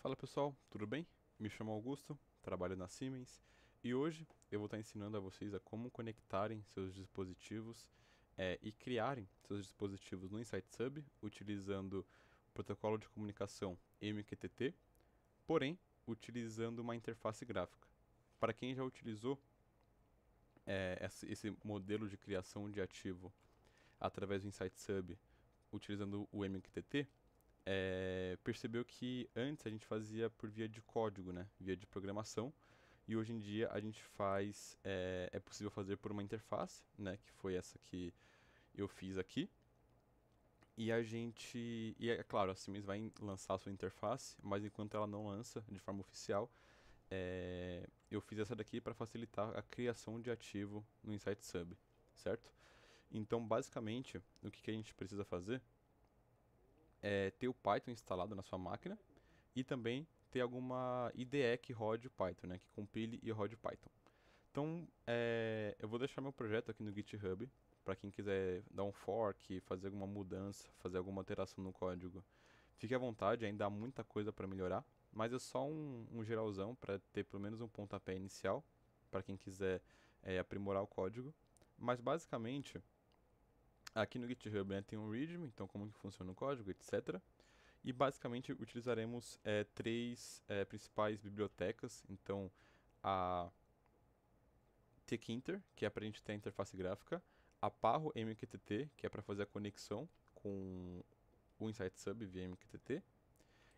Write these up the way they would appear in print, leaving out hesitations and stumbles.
Fala pessoal, tudo bem? Me chamo Augusto, trabalho na Siemens e hoje eu vou estar ensinando a vocês a como conectarem seus dispositivos e criarem seus dispositivos no InsightSub utilizando o protocolo de comunicação MQTT, porém utilizando uma interface gráfica. Para quem já utilizou esse modelo de criação de ativo através do InsightSub utilizando o MQTT, percebeu que antes a gente fazia por via de código, né? Via de programação. E hoje em dia a gente faz, é possível fazer por uma interface, né? Que foi essa que eu fiz aqui. E é claro, a Siemens vai lançar a sua interface, mas enquanto ela não lança de forma oficial, eu fiz essa daqui para facilitar a criação de ativo no InsightSub, certo? Então, basicamente, o que a gente precisa fazer é ter o Python instalado na sua máquina e também ter alguma IDE que rode o Python, né, que compile e rode o Python. Então, eu vou deixar meu projeto aqui no GitHub, para quem quiser dar um fork, fazer alguma mudança, fazer alguma alteração no código. Fique à vontade, ainda há muita coisa para melhorar, mas é só um geralzão para ter pelo menos um pontapé inicial, para quem quiser aprimorar o código. Mas basicamente, aqui no GitHub, né, tem um README, então como que funciona o código, etc. E basicamente utilizaremos três principais bibliotecas. Então, a Tkinter, que é para a gente ter a interface gráfica, a Parro MQTT, que é para fazer a conexão com o InsightSub via MQTT,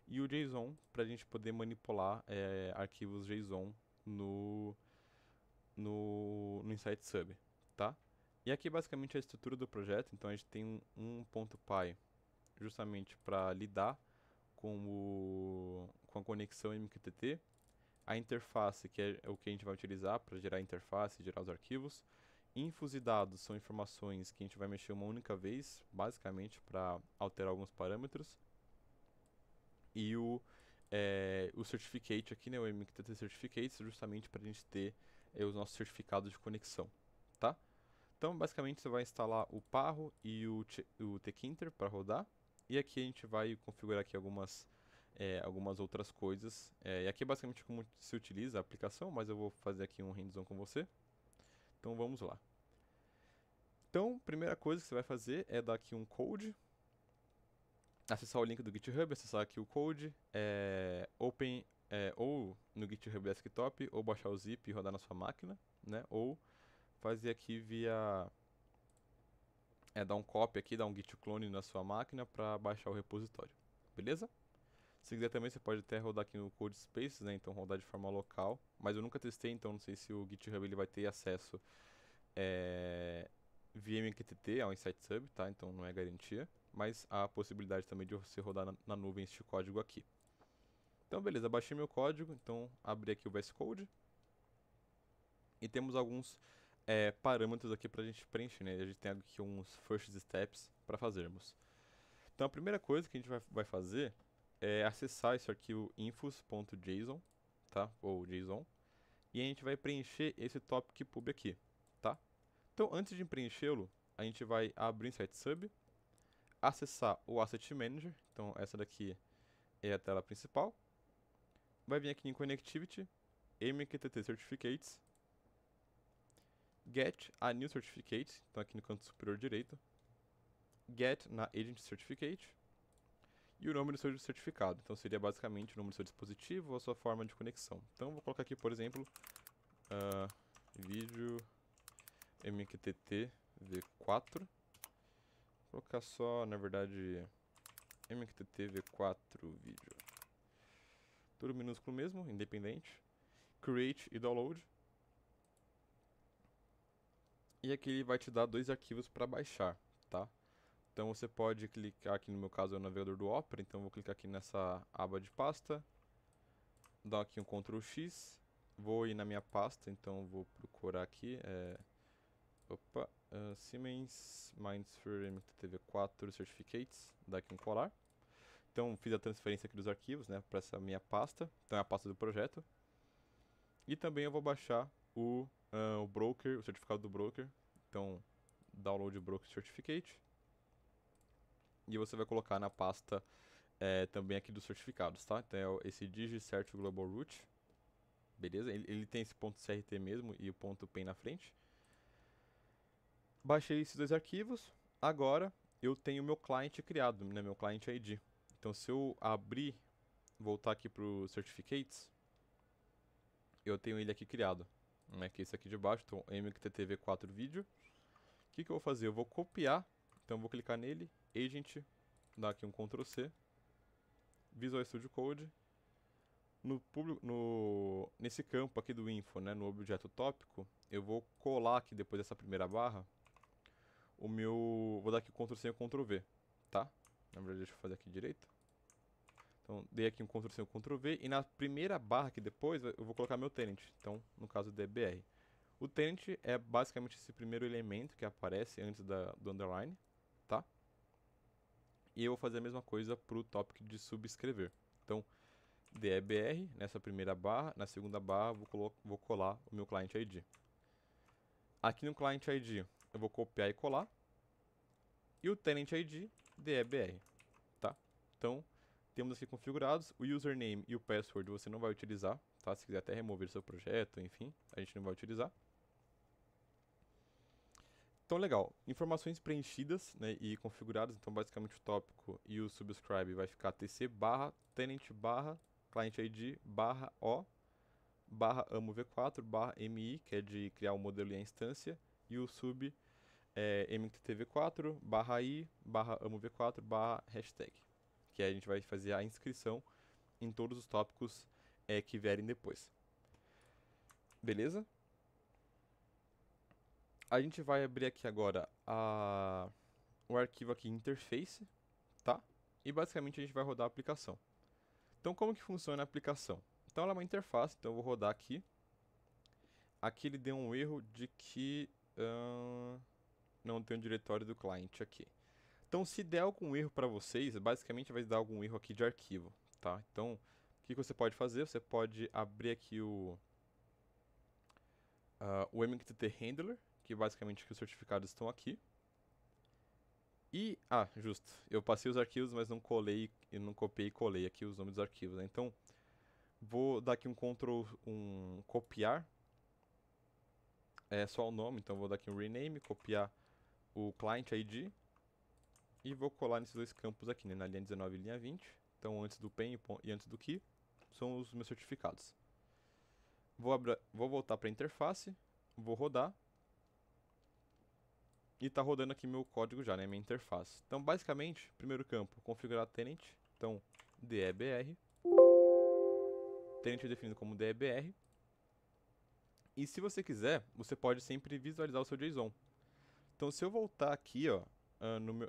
e o JSON, para a gente poder manipular arquivos JSON no InsightSub, tá? E aqui basicamente é a estrutura do projeto. Então a gente tem um ponto .py justamente para lidar com a conexão MQTT, a interface, que é o que a gente vai utilizar para gerar a interface, gerar os arquivos. Infos e dados são informações que a gente vai mexer uma única vez, basicamente para alterar alguns parâmetros. E o certificate aqui, né, o MQTT Certificates, justamente para a gente ter os nossos certificados de conexão, tá? Então, basicamente, você vai instalar o Parro e o Tkinter para rodar. E aqui a gente vai configurar aqui algumas outras coisas. E aqui é basicamente como se utiliza a aplicação, mas eu vou fazer aqui um hands-on com você. Então, vamos lá. Então, primeira coisa que você vai fazer é dar aqui um code, acessar o link do GitHub, acessar aqui o code, open, ou no GitHub Desktop, ou baixar o zip e rodar na sua máquina, né? Ou fazer aqui via dar um copy aqui, dar um git clone na sua máquina para baixar o repositório, beleza? Se quiser também você pode até rodar aqui no CodeSpaces, né? Então rodar de forma local, mas eu nunca testei, então não sei se o GitHub ele vai ter acesso via MQTT ao InsightSub, tá? Então não é garantia, mas há a possibilidade também de você rodar na nuvem este código aqui. Então beleza, baixei meu código, então abri aqui o VS Code e temos alguns parâmetros aqui para a gente preencher, né? A gente tem aqui uns first steps para fazermos. Então a primeira coisa que a gente vai fazer é acessar esse arquivo infos.json, tá? Ou JSON, e a gente vai preencher esse topic pub aqui, tá? Então antes de preenchê-lo, a gente vai abrir o InsightSub, acessar o Asset Manager, então essa daqui é a tela principal. Vai vir aqui em Connectivity, MQTT Certificates, Get a New Certificate, então aqui no canto superior direito, Get na Agent Certificate, e o nome do seu certificado. Então seria basicamente o nome do seu dispositivo ou a sua forma de conexão. Então vou colocar aqui, por exemplo, vídeo MQTT V4. Vou colocar só, na verdade, MQTT V4 vídeo. Tudo minúsculo mesmo, independente. Create e download. E aqui ele vai te dar dois arquivos para baixar, tá? Então você pode clicar aqui, no meu caso é o navegador do Opera, então eu vou clicar aqui nessa aba de pasta, dar aqui um Ctrl X, vou ir na minha pasta, então vou procurar aqui, Siemens MindSphere MQTV4 Certificates, dar aqui um colar. Então fiz a transferência aqui dos arquivos, né, para essa minha pasta, então é a pasta do projeto. E também eu vou baixar o broker, o certificado do broker, então download broker certificate. E você vai colocar na pasta também aqui dos certificados, tá? Então é esse digcert global root, beleza? Ele tem esse ponto .crt mesmo e o ponto .pen na frente. Baixei esses dois arquivos, agora eu tenho meu client criado, né, meu client ID. Então se eu abrir, voltar aqui para os certificates, eu tenho ele aqui criado, né, que é esse aqui de baixo, então MQTTV4 vídeo. O que eu vou fazer? Eu vou copiar, então eu vou clicar nele, Agent, dar aqui um Ctrl C, Visual Studio Code, nesse campo aqui do info, né, no objeto tópico, eu vou colar aqui depois dessa primeira barra, vou dar aqui Ctrl C e Ctrl V, tá? Na verdade, deixa eu fazer aqui direito. Então, dei aqui um Ctrl C e Ctrl V, e na primeira barra aqui depois, eu vou colocar meu tenant, então, no caso, DBR. O tenant é basicamente esse primeiro elemento que aparece antes do underline, tá? E eu vou fazer a mesma coisa para o topic de subscrever. Então, DEBR, nessa primeira barra, na segunda barra vou colar o meu client ID. Aqui no client ID eu vou copiar e colar. E o tenant ID, DEBR, tá? Então, temos aqui configurados. O username e o password você não vai utilizar, tá? Se quiser até remover seu projeto, enfim, a gente não vai utilizar. Então, legal. Informações preenchidas, né, e configuradas. Então, basicamente o tópico e o subscribe vai ficar tc barra tenant barra client ID barra o barra amo v4 barra mi, que é de criar o modelo e a instância, e o sub mqtv4 barra i barra amo v4 barra hashtag, que aí a gente vai fazer a inscrição em todos os tópicos que vierem depois. Beleza? A gente vai abrir aqui agora o arquivo aqui interface, tá? E basicamente a gente vai rodar a aplicação. Então como que funciona a aplicação? Então ela é uma interface, então eu vou rodar aqui. Aqui ele deu um erro de que não tem um diretório do cliente aqui. Então se der algum erro para vocês, basicamente vai dar algum erro aqui de arquivo, tá? Então o que você pode fazer? Você pode abrir aqui o MQTT Handler, que basicamente que os certificados estão aqui. E, justo, eu passei os arquivos, mas não colei, eu não copiei e colei aqui os nomes dos arquivos, né? Então, vou dar aqui um copiar, só o nome, então vou dar aqui um rename, copiar o client ID e vou colar nesses dois campos aqui, né, na linha 19 e linha 20. Então, antes do pen e antes do key, são os meus certificados. Vou voltar para a interface, vou rodar. E está rodando aqui meu código já, né, minha interface. Então, basicamente, primeiro campo, configurar tenant. Então, DEBR. Tenant é definido como DEBR. E se você quiser, você pode sempre visualizar o seu JSON. Então, se eu voltar aqui, ó,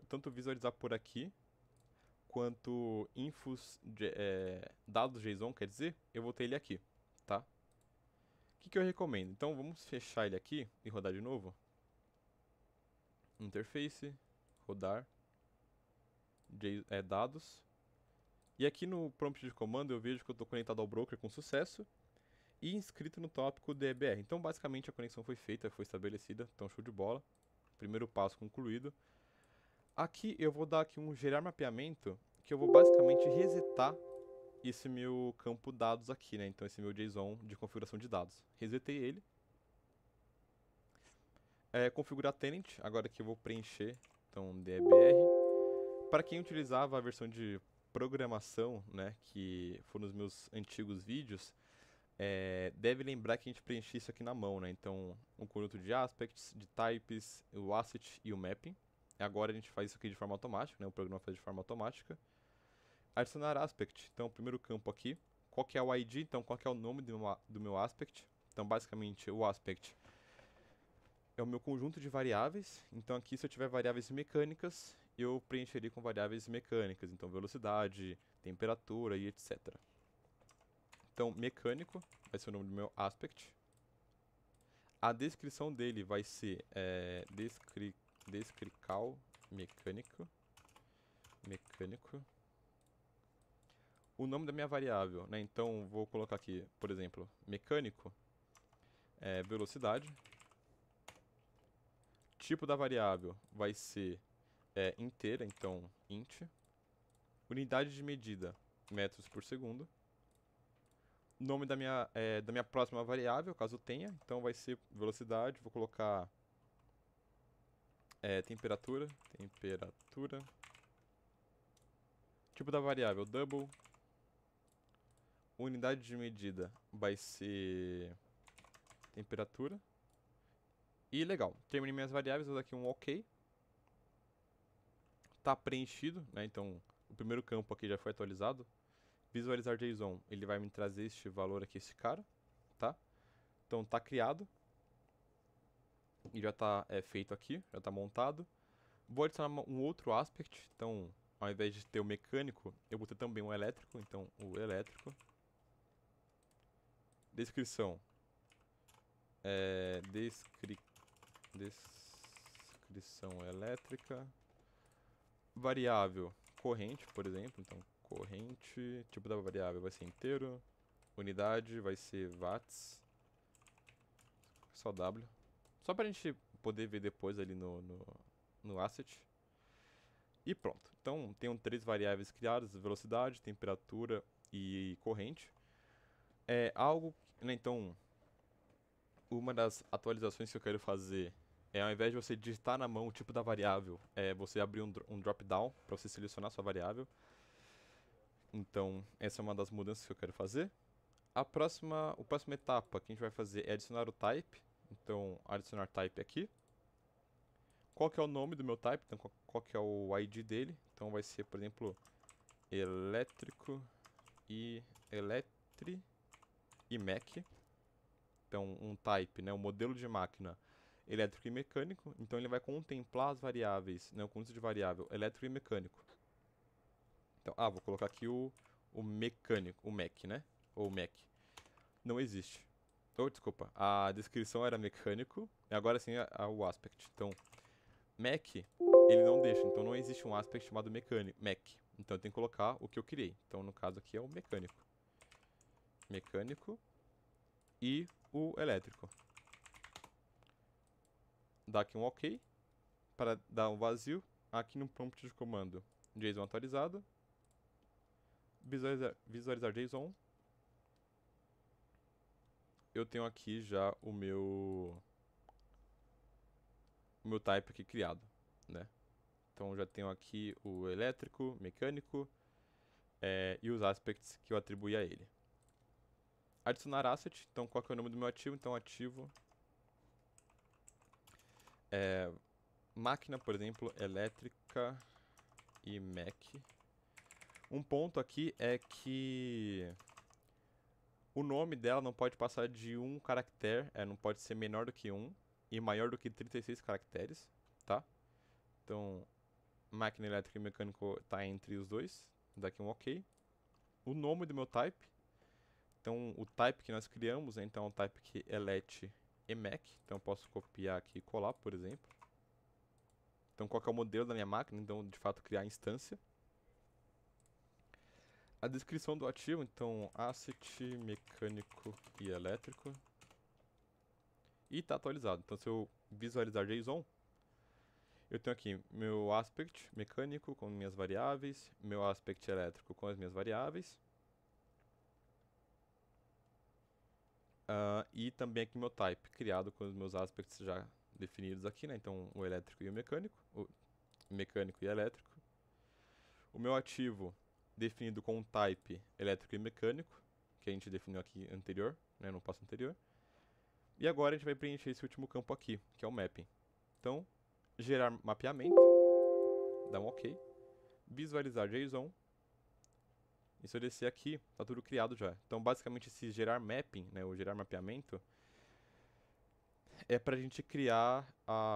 tanto visualizar por aqui, quanto dados JSON, quer dizer, eu vou ter ele aqui, tá? O que eu recomendo? Então, vamos fechar ele aqui e rodar de novo. Interface, rodar, dados. E aqui no prompt de comando eu vejo que eu estou conectado ao broker com sucesso e inscrito no tópico DBR. Então basicamente a conexão foi feita, foi estabelecida, então show de bola. Primeiro passo concluído. Aqui eu vou dar aqui um gerar mapeamento, que eu vou basicamente resetar esse meu campo dados aqui, né? Então esse meu JSON de configuração de dados. Resetei ele. Configurar tenant, agora que eu vou preencher, então DBR. Para quem utilizava a versão de programação, né, que foram os meus antigos vídeos, deve lembrar que a gente preenchia isso aqui na mão, né? Então, um conjunto de aspects, de types, o asset e o mapping. Agora a gente faz isso aqui de forma automática, né? O programa faz de forma automática. Adicionar aspect, então o primeiro campo aqui. Qual que é o ID? Então, qual que é o nome do meu aspect? Então, basicamente, o aspect é o meu conjunto de variáveis. Então, aqui, se eu tiver variáveis mecânicas, eu preencheria com variáveis mecânicas. Então, velocidade, temperatura e etc. Então, mecânico vai ser o nome do meu aspect. A descrição dele vai ser descrical mecânico. O nome da minha variável, né? Então, vou colocar aqui, por exemplo, mecânico, velocidade. Tipo da variável vai ser inteira, então int. unidade de medida, metros por segundo. Nome da minha próxima variável, caso tenha, então vai ser velocidade, vou colocar temperatura. Tipo da variável, double. Unidade de medida vai ser temperatura. E legal, terminei minhas variáveis, vou dar aqui um OK. Tá preenchido, né? Então o primeiro campo aqui já foi atualizado. Visualizar JSON, ele vai me trazer este valor aqui, esse cara, tá? Então tá criado. E já tá feito aqui, já tá montado. Vou adicionar um outro aspect, então ao invés de ter o mecânico, eu vou ter também o elétrico, então o elétrico. Descrição. Descrição elétrica. Variável corrente, por exemplo, então corrente, tipo da variável vai ser inteiro. Unidade vai ser watts. Só W. Só pra gente poder ver depois ali no asset. E pronto. Então, tenho 3 variáveis criadas, velocidade, temperatura e corrente. Então, uma das atualizações que eu quero fazer é, ao invés de você digitar na mão o tipo da variável, você abrir um drop-down para você selecionar a sua variável. Então, essa é uma das mudanças que eu quero fazer. A próxima etapa que a gente vai fazer é adicionar o type. Então, adicionar type aqui. Qual que é o nome do meu type? Então, qual que é o ID dele? Então, vai ser, por exemplo, elétrico e Mac. Então, um type, né, um modelo de máquina elétrico e mecânico. Então, ele vai contemplar as variáveis, né, o conjunto de variável elétrico e mecânico. Então, vou colocar aqui o mecânico, o Mac, né? Ou Mac. Não existe. Desculpa, a descrição era mecânico, e agora sim o aspect. Então, Mac, ele não deixa, então não existe um aspect chamado mecânico, Mac. Então eu tenho que colocar o que eu criei. Então no caso aqui é o mecânico. Mecânico e o elétrico. Dá aqui um OK para dar um vazio. Aqui no prompt de comando, JSON atualizado. Visualizar JSON. Eu tenho aqui já o meu type aqui criado, né? Então já tenho aqui o elétrico, mecânico e os aspects que eu atribuí a ele. Adicionar asset, então qual que é o nome do meu ativo? Então ativo máquina, por exemplo, elétrica e Mac. Um ponto aqui é que o nome dela não pode passar de um caractere, não pode ser menor do que 1 e maior do que 36 caracteres, tá? Então, máquina elétrica e mecânico está entre os dois, daqui um OK. O nome do meu type, então o type que nós criamos, então é um type que elet e Mac, então eu posso copiar aqui e colar, por exemplo. Então qual que é o modelo da minha máquina, então de fato criar a instância. A descrição do ativo, então asset, mecânico e elétrico. E está atualizado, então se eu visualizar JSON, eu tenho aqui meu aspect mecânico com minhas variáveis, meu aspect elétrico com as minhas variáveis. E também aqui meu type, criado com os meus aspects já definidos aqui, né? Então o elétrico e o mecânico e elétrico. O meu ativo definido com um type elétrico e mecânico, que a gente definiu aqui anterior, né? No passo anterior. E agora a gente vai preencher esse último campo aqui, que é o mapping. Então, gerar mapeamento, dá um OK. Visualizar JSON. E se eu descer aqui, tá tudo criado já. Então, basicamente, esse gerar mapping, né, o gerar mapeamento, é para a gente criar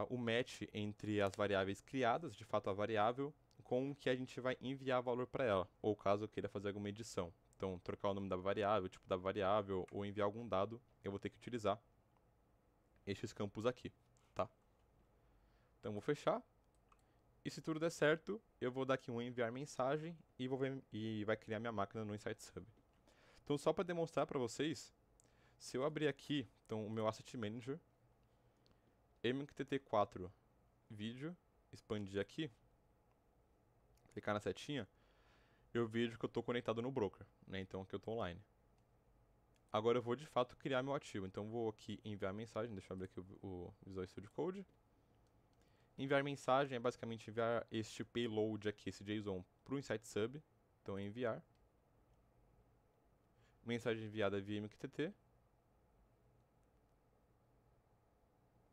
o match entre as variáveis criadas, de fato a variável, com o que a gente vai enviar valor para ela, ou caso eu queira fazer alguma edição. Então, trocar o nome da variável, o tipo da variável, ou enviar algum dado, eu vou ter que utilizar estes campos aqui, tá? Então, vou fechar. E se tudo der certo, eu vou dar aqui um enviar mensagem e vai criar minha máquina no Insights Hub. Então, só para demonstrar para vocês, se eu abrir aqui, então, o meu Asset Manager, MQTT4 vídeo, expandir aqui, clicar na setinha, eu vejo que eu estou conectado no broker, né? Então aqui eu estou online. Agora eu vou de fato criar meu ativo. Então eu vou aqui enviar mensagem, deixa eu abrir aqui o Visual Studio Code. Enviar mensagem é basicamente enviar este payload aqui, esse JSON, para o Insight Sub. Então é enviar. Mensagem enviada via MQTT.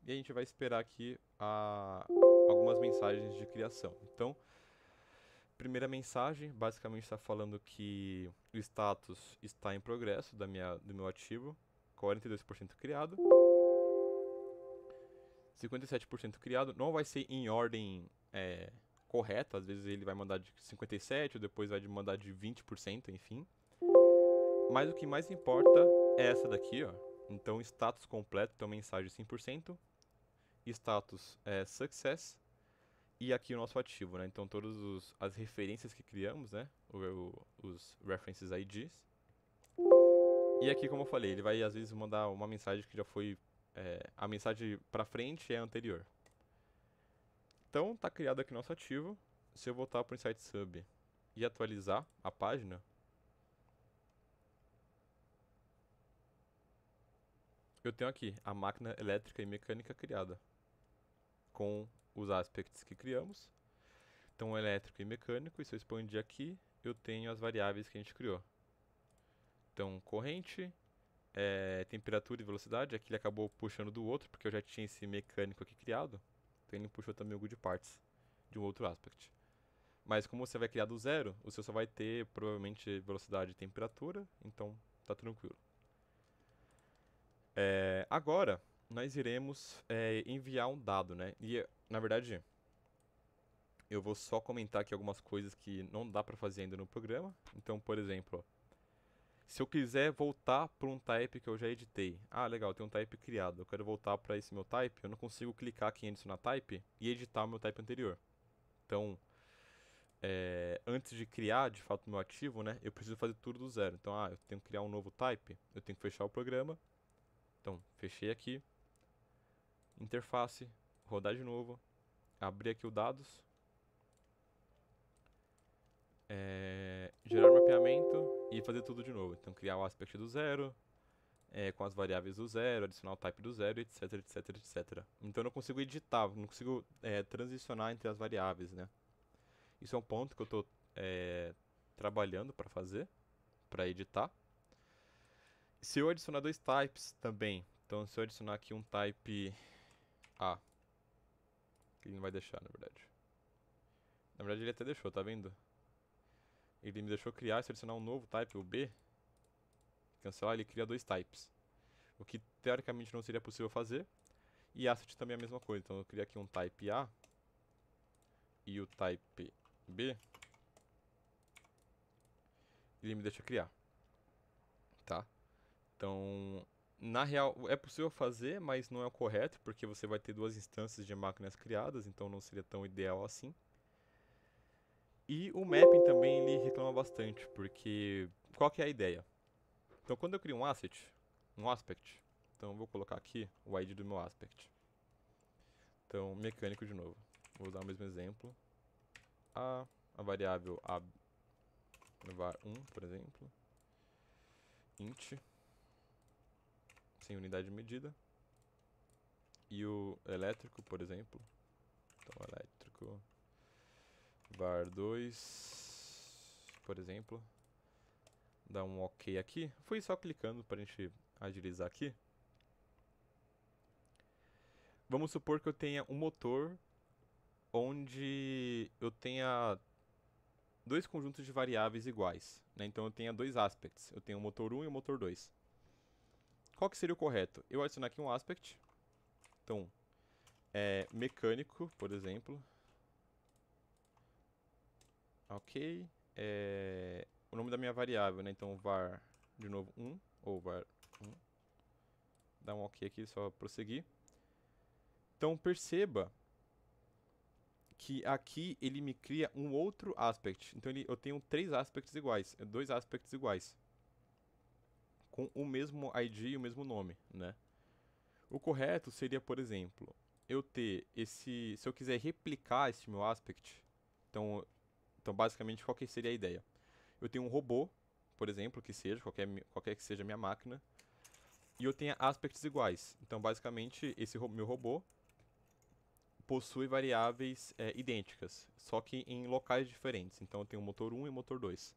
E a gente vai esperar aqui algumas mensagens de criação. Então, primeira mensagem, basicamente está falando que o status está em progresso do meu ativo, 42% criado, 57% criado, não vai ser em ordem correta, às vezes ele vai mandar de 57%, ou depois vai mandar de 20%, enfim. Mas o que mais importa é essa daqui, ó. Então, status completo, então mensagem 100%, status success, e aqui o nosso ativo, né? Então todas as referências que criamos, né? Os references IDs. E aqui, como eu falei, ele vai às vezes mandar uma mensagem que já foi... a mensagem para frente é anterior. Então tá criado aqui nosso ativo. Se eu voltar para o Insight Sub e atualizar a página, eu tenho aqui a máquina elétrica e mecânica criada, com os aspects que criamos. Então, elétrico e mecânico, e se eu expandir aqui, eu tenho as variáveis que a gente criou. Então, corrente, temperatura e velocidade, aqui ele acabou puxando do outro, porque eu já tinha esse mecânico aqui criado. Então, ele puxou também o good parts de um outro aspect. Mas como você vai criar do zero, o seu só vai ter, provavelmente, velocidade e temperatura, então tá tranquilo. Agora, nós iremos enviar um dado, né? E, na verdade, eu vou só comentar aqui algumas coisas que não dá para fazer ainda no programa. Então, por exemplo, se eu quiser voltar para um type que eu já editei. Ah, legal, tem um type criado. Eu quero voltar para esse meu type. Eu não consigo clicar aqui em adicionar type e editar o meu type anterior. Então, antes de criar, de fato, o meu ativo, né, eu preciso fazer tudo do zero. Então, eu tenho que criar um novo type. Eu tenho que fechar o programa. Então, fechei aqui. Interface. Rodar de novo. Abrir aqui o dados. Gerar mapeamento e fazer tudo de novo. Então, criar o aspect do zero, com as variáveis do zero, adicionar o type do zero, etc, etc, etc. Então, eu não consigo editar, não consigo transicionar entre as variáveis, né? Isso é um ponto que eu estou trabalhando para fazer, para editar. Se eu adicionar dois types também, então se eu adicionar aqui um type A, ele não vai deixar, na verdade. Na verdade, ele até deixou, tá vendo? Ele me deixou criar, se eu adicionar um novo type, o B, cancelar, ele cria dois types. O que teoricamente não seria possível fazer. E asset também é a mesma coisa. Então eu crio aqui um type A e o type B. Ele me deixa criar. Tá? Então, na real, é possível fazer, mas não é o correto, porque você vai ter duas instâncias de máquinas criadas, então não seria tão ideal assim. E o mapping também ele reclama bastante, porque qual que é a ideia? Então quando eu crio um aspect, então eu vou colocar aqui o ID do meu aspect. Então, mecânico de novo. Vou usar o mesmo exemplo. A variável a var1, por exemplo. Int. Sem unidade de medida. E o elétrico, por exemplo. Então, elétrico var2, por exemplo. Dá um OK aqui. Fui só clicando para a gente agilizar aqui. Vamos supor que eu tenha um motor onde eu tenha dois conjuntos de variáveis iguais, né? Então eu tenho dois aspects. Eu tenho o motor 1 e o motor 2. Qual que seria o correto? Eu adicionar aqui um aspect. Então, mecânico, por exemplo. Ok. O nome da minha variável, né? Então var, de novo, 1, ou var 1. Dá um OK aqui, só prosseguir. Então perceba que aqui ele me cria um outro aspect. Então eu tenho três aspects iguais, dois aspects iguais, com o mesmo ID e o mesmo nome, né? O correto seria, por exemplo, eu ter esse, se eu quiser replicar esse meu aspect, então basicamente qual que seria a ideia? eu tenho um robô, por exemplo, que seja, qualquer que seja a minha máquina, e eu tenho aspects iguais. Então, basicamente, esse meu robô possui variáveis idênticas, só que em locais diferentes. Então, eu tenho o motor 1 e o motor 2.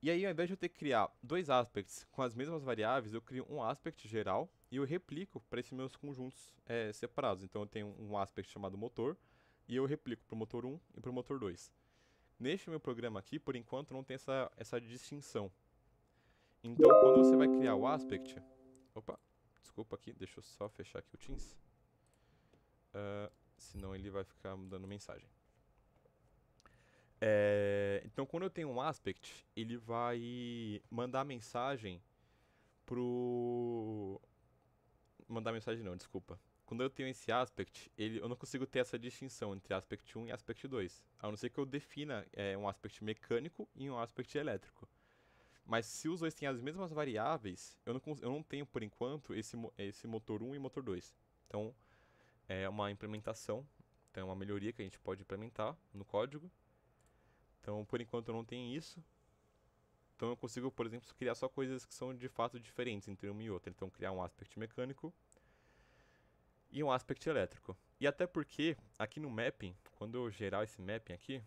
E aí, ao invés de eu ter que criar dois aspects com as mesmas variáveis, eu crio um aspect geral e eu replico para esses meus conjuntos separados. Então, eu tenho um aspect chamado motor e eu replico para o motor 1 e para o motor 2. Neste meu programa aqui, por enquanto, não tem essa distinção. Então, quando você vai criar o aspect... Opa, desculpa aqui, deixa eu só fechar aqui o Teams. Senão ele vai ficar dando mensagem. Então, quando eu tenho um aspect, ele vai mandar mensagem pro... Mandar mensagem não, desculpa. Quando eu tenho esse aspect, eu não consigo ter essa distinção entre aspect 1 e aspect 2. A não ser que eu defina um aspect mecânico e um aspect elétrico. Mas se os dois têm as mesmas variáveis, eu não tenho, por enquanto, esse motor 1 e motor 2. Então, é uma implementação, então é uma melhoria que a gente pode implementar no código. Então, por enquanto, eu não tenho isso. Então, eu consigo, por exemplo, criar só coisas que são de fato diferentes entre uma e outra. Então, criar um aspect mecânico e um aspect elétrico. E até porque, aqui no mapping, quando eu gerar esse mapping aqui,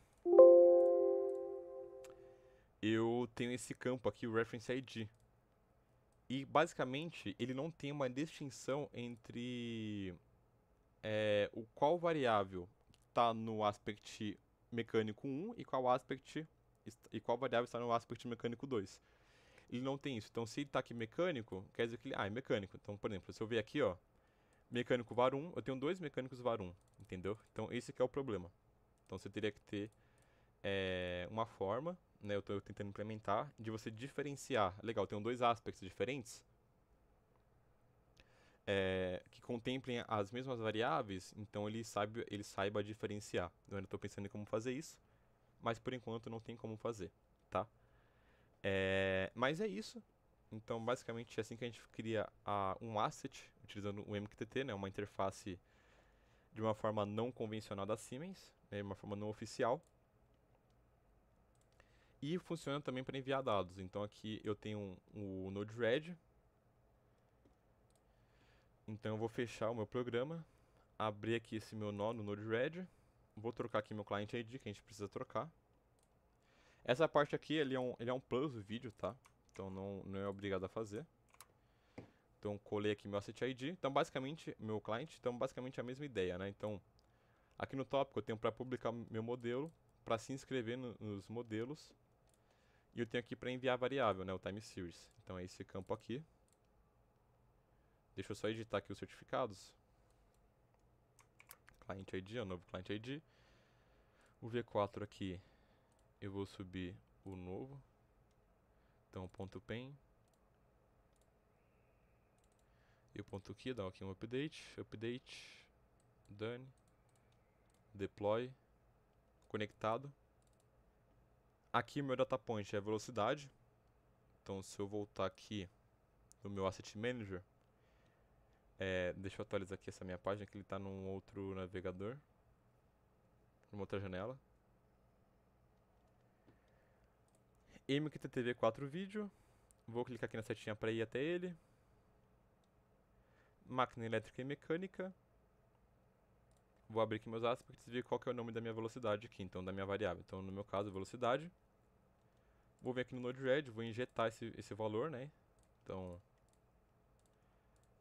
eu tenho esse campo aqui, o reference ID. E, basicamente, ele não tem uma distinção entre o qual variável está no aspect mecânico 1 e qual variável está no aspect mecânico 2. Ele não tem isso. Então, se ele está aqui mecânico, quer dizer que ele é mecânico. Então, por exemplo, se eu ver aqui, ó, mecânico var 1, eu tenho dois mecânicos var 1, entendeu? Então, esse que é o problema. Então, você teria que ter uma forma, né, eu estou tentando implementar, de você diferenciar. Legal, eu tenho dois aspects diferentes, que contemplem as mesmas variáveis, então ele saiba diferenciar. Eu ainda estou pensando em como fazer isso, mas por enquanto não tem como fazer, tá? Mas é isso. Então, basicamente, é assim que a gente cria um asset, utilizando o MQTT, né, uma interface de uma forma não convencional da Siemens, né, uma forma não oficial. E funciona também para enviar dados. Então, aqui eu tenho o Node-RED. Então, eu vou fechar o meu programa, abrir aqui esse meu nó no Node-RED. Vou trocar aqui meu client ID, que a gente precisa trocar. Essa parte aqui, ele é um plus do vídeo, tá? Então não é obrigado a fazer. Então colei aqui meu asset ID. Então basicamente, meu client, então basicamente a mesma ideia, né? Então aqui no tópico eu tenho para publicar meu modelo, para se inscrever nos modelos. E eu tenho aqui para enviar a variável, né? O time series. Então é esse campo aqui. Deixa eu só editar aqui os certificados. Client ID, é o novo client ID. O V4 aqui, eu vou subir o novo. Então, ponto .pen. E o ponto .key, dá aqui um update, done, deploy, conectado. Aqui meu data point é a velocidade. Então, se eu voltar aqui no meu Asset Manager, deixa eu atualizar aqui essa minha página, que ele está num outro navegador, numa outra janela. MQTT4 vídeo, vou clicar aqui na setinha para ir até ele. Máquina elétrica e mecânica. Vou abrir aqui meus aspects e ver qual que é o nome da minha velocidade aqui, então da minha variável. Então, no meu caso, velocidade. Vou vir aqui no Node-RED, vou injetar esse valor, né? Então,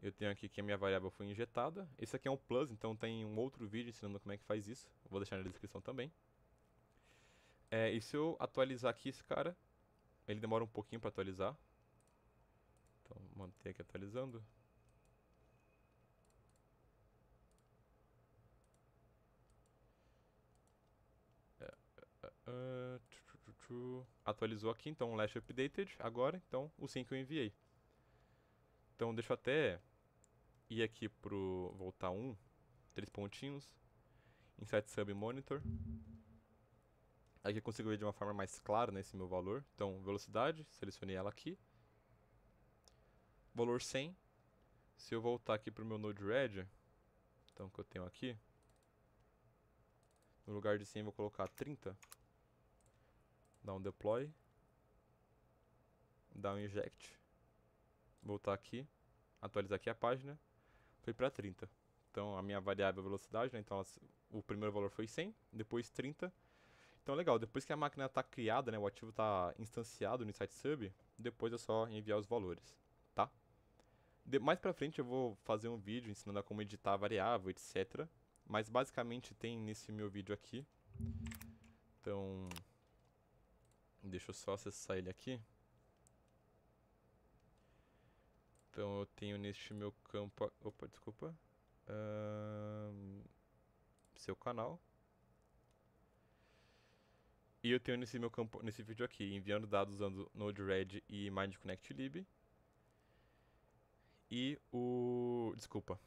eu tenho aqui que a minha variável foi injetada. Esse aqui é um plus, então tem um outro vídeo ensinando como é que faz isso. Vou deixar na descrição também. E se eu atualizar aqui esse cara, ele demora um pouquinho para atualizar. Então, manter aqui atualizando. Atualizou aqui, então last updated agora, então o sim que eu enviei. Então deixa eu até ir aqui pro voltar 3 pontinhos, Insight Sub Monitor. Aqui eu consigo ver de uma forma mais clara nesse meu valor. Então velocidade, selecionei ela aqui. Valor 100. Se eu voltar aqui pro meu Node-RED, então que eu tenho aqui, no lugar de 100 eu vou colocar 30. Dar um deploy. dar um inject, voltar aqui, atualizar aqui a página, foi para 30. Então a minha variável é velocidade, né? Então o primeiro valor foi 100, depois 30. Então legal, depois que a máquina está criada, né, o ativo está instanciado no site sub, depois é só enviar os valores, tá? Mais pra frente eu vou fazer um vídeo ensinando a como editar a variável, etc. Mas basicamente tem nesse meu vídeo aqui. Então, deixa eu só acessar ele aqui. Então eu tenho neste meu campo... Opa, desculpa. Seu canal. E eu tenho nesse meu campo, nesse vídeo aqui, enviando dados usando Node-RED e MindConnectLib. E o... Desculpa.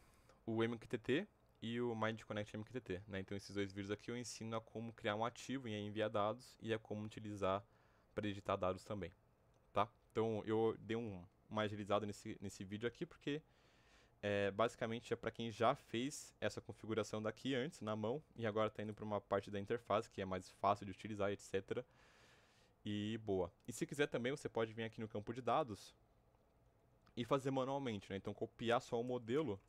O MQTT e o MindConnect MQTT, né? Então esses dois vídeos aqui eu ensino a como criar um ativo e a enviar dados e a como utilizar para editar dados também, tá? Então eu dei uma agilizada nesse vídeo aqui porque basicamente é para quem já fez essa configuração daqui antes na mão e agora está indo para uma parte da interface que é mais fácil de utilizar, etc. E boa. E se quiser também você pode vir aqui no campo de dados e fazer manualmente, né? Então copiar só o modelo.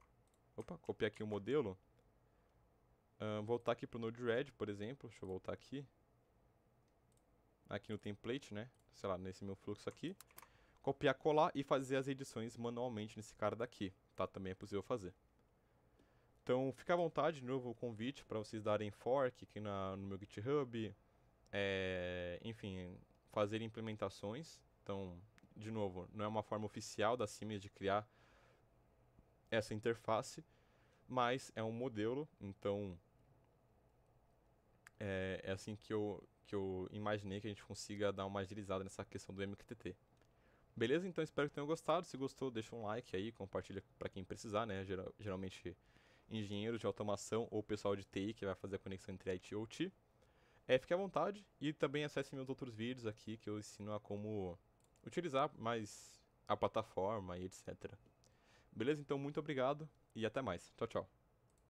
Opa, copiar aqui o modelo. Voltar aqui para o Node-RED, por exemplo. Deixa eu voltar aqui. Aqui no template, né? Sei lá, nesse meu fluxo aqui. Copiar, colar e fazer as edições manualmente nesse cara daqui, tá? Também é possível fazer. Então, fica à vontade, de novo, o convite para vocês darem fork aqui no meu GitHub. Enfim, fazer implementações. Então, de novo, não é uma forma oficial da Siemens de criar essa interface, mas é um modelo, então é assim que eu imaginei que a gente consiga dar uma agilizada nessa questão do MQTT. Beleza? Então espero que tenham gostado. Se gostou, deixa um like aí, compartilha para quem precisar, né? Geralmente engenheiros de automação ou pessoal de TI que vai fazer a conexão entre IT e OT. Fique à vontade e também acesse meus outros vídeos aqui que eu ensino a como utilizar mais a plataforma e etc. Beleza? Então muito obrigado e até mais. Tchau, tchau.